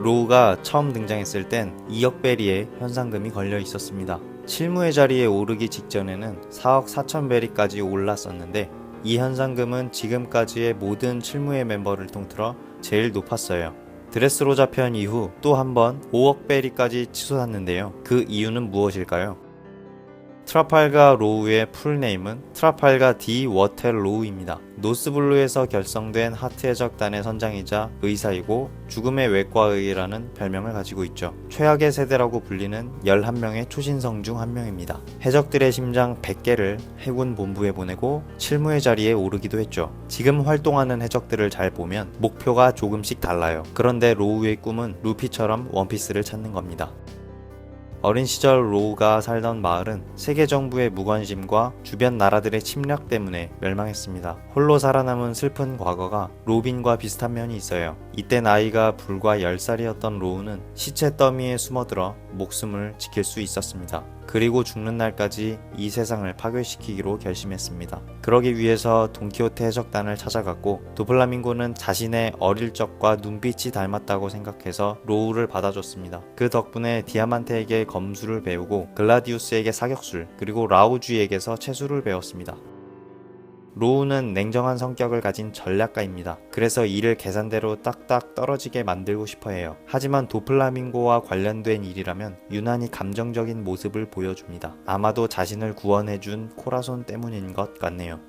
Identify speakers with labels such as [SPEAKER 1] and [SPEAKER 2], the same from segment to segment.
[SPEAKER 1] 로우가 처음 등장했을 땐 2억 베리의 현상금이 걸려 있었습니다. 실무의 자리에 오르기 직전에는 4억 4천 베리까지 올랐었는데 이 현상금은 지금까지의 모든 실무의 멤버를 통틀어 제일 높았어요. 드레스로자 편 이후 또 한 번 5억 베리까지 치솟았는데요. 그 이유는 무엇일까요? 트라팔가 로우의 풀네임은 트라팔가 디 워텔로우입니다. 노스블루에서 결성된 하트 해적단의 선장이자 의사이고 죽음의 외과의라는 별명을 가지고 있죠. 최악의 세대라고 불리는 11명의 초신성 중 한 명입니다. 해적들의 심장 100개를 해군 본부에 보내고 실무의 자리에 오르기도 했죠. 지금 활동하는 해적들을 잘 보면 목표가 조금씩 달라요. 그런데 로우의 꿈은 루피처럼 원피스를 찾는 겁니다. 어린 시절 로우가 살던 마을은 세계 정부의 무관심과 주변 나라들의 침략 때문에 멸망했습니다. 홀로 살아남은 슬픈 과거가 로빈과 비슷한 면이 있어요. 이때 나이가 불과 10살이었던 로우는 시체 더미에 숨어들어 목숨을 지킬 수 있었습니다. 그리고 죽는 날까지 이 세상을 파괴시키기로 결심했습니다. 그러기 위해서 돈키호테 해적단을 찾아갔고 도플라밍고는 자신의 어릴 적과 눈빛이 닮았다고 생각해서 로우를 받아줬습니다. 그 덕분에 디아만테에게 검술을 배우고 글라디우스에게 사격술, 그리고 라우주에게서 채술을 배웠습니다. 로우는 냉정한 성격을 가진 전략가입니다. 그래서 일을 계산대로 딱딱 떨어지게 만들고 싶어 해요. 하지만 도플라밍고와 관련된 일이라면 유난히 감정적인 모습을 보여줍니다. 아마도 자신을 구원해준 코라손 때문인 것 같네요.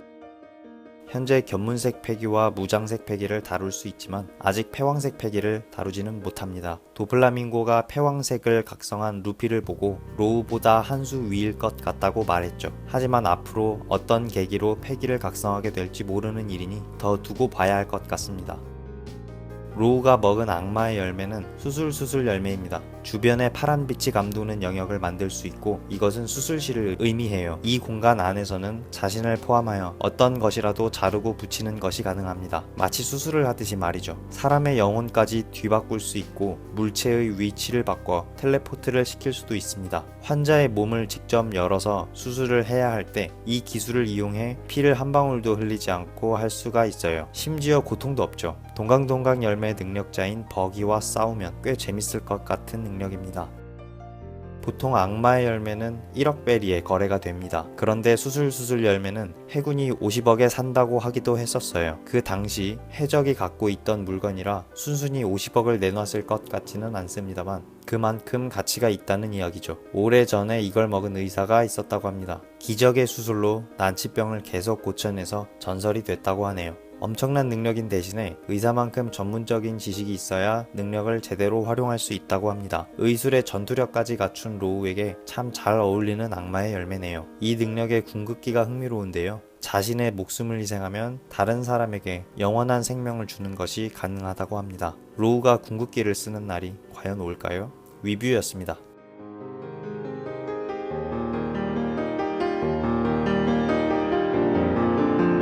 [SPEAKER 1] 현재 견문색 패기와 무장색 패기를 다룰 수 있지만 아직 패왕색 패기를 다루지는 못합니다. 도플라밍고가 패왕색을 각성한 루피를 보고 로우보다 한 수 위일 것 같다고 말했죠. 하지만 앞으로 어떤 계기로 패기를 각성하게 될지 모르는 일이니 더 두고 봐야 할 것 같습니다. 로우가 먹은 악마의 열매는 수술수술 열매입니다. 주변에 파란빛이 감도는 영역을 만들 수 있고 이것은 수술실을 의미해요. 이 공간 안에서는 자신을 포함하여 어떤 것이라도 자르고 붙이는 것이 가능합니다. 마치 수술을 하듯이 말이죠. 사람의 영혼까지 뒤바꿀 수 있고 물체의 위치를 바꿔 텔레포트를 시킬 수도 있습니다. 환자의 몸을 직접 열어서 수술을 해야 할 때 이 기술을 이용해 피를 한 방울도 흘리지 않고 할 수가 있어요. 심지어 고통도 없죠. 동강동강 열매 능력자인 버기와 싸우면 꽤 재밌을 것 같은 능력입니다. 보통 악마의 열매는 1억 베리에 거래가 됩니다. 그런데 수술수술 열매는 해군이 50억에 산다고 하기도 했었어요. 그 당시 해적이 갖고 있던 물건이라 순순히 50억을 내놨을 것 같지는 않습니다만 그만큼 가치가 있다는 이야기죠. 오래전에 이걸 먹은 의사가 있었다고 합니다. 기적의 수술로 난치병을 계속 고쳐내서 전설이 됐다고 하네요. 엄청난 능력인 대신에 의사만큼 전문적인 지식이 있어야 능력을 제대로 활용할 수 있다고 합니다. 의술의 전투력까지 갖춘 로우에게 참 잘 어울리는 악마의 열매네요. 이 능력의 궁극기가 흥미로운데요. 자신의 목숨을 희생하면 다른 사람에게 영원한 생명을 주는 것이 가능하다고 합니다. 로우가 궁극기를 쓰는 날이 과연 올까요? 위뷰였습니다.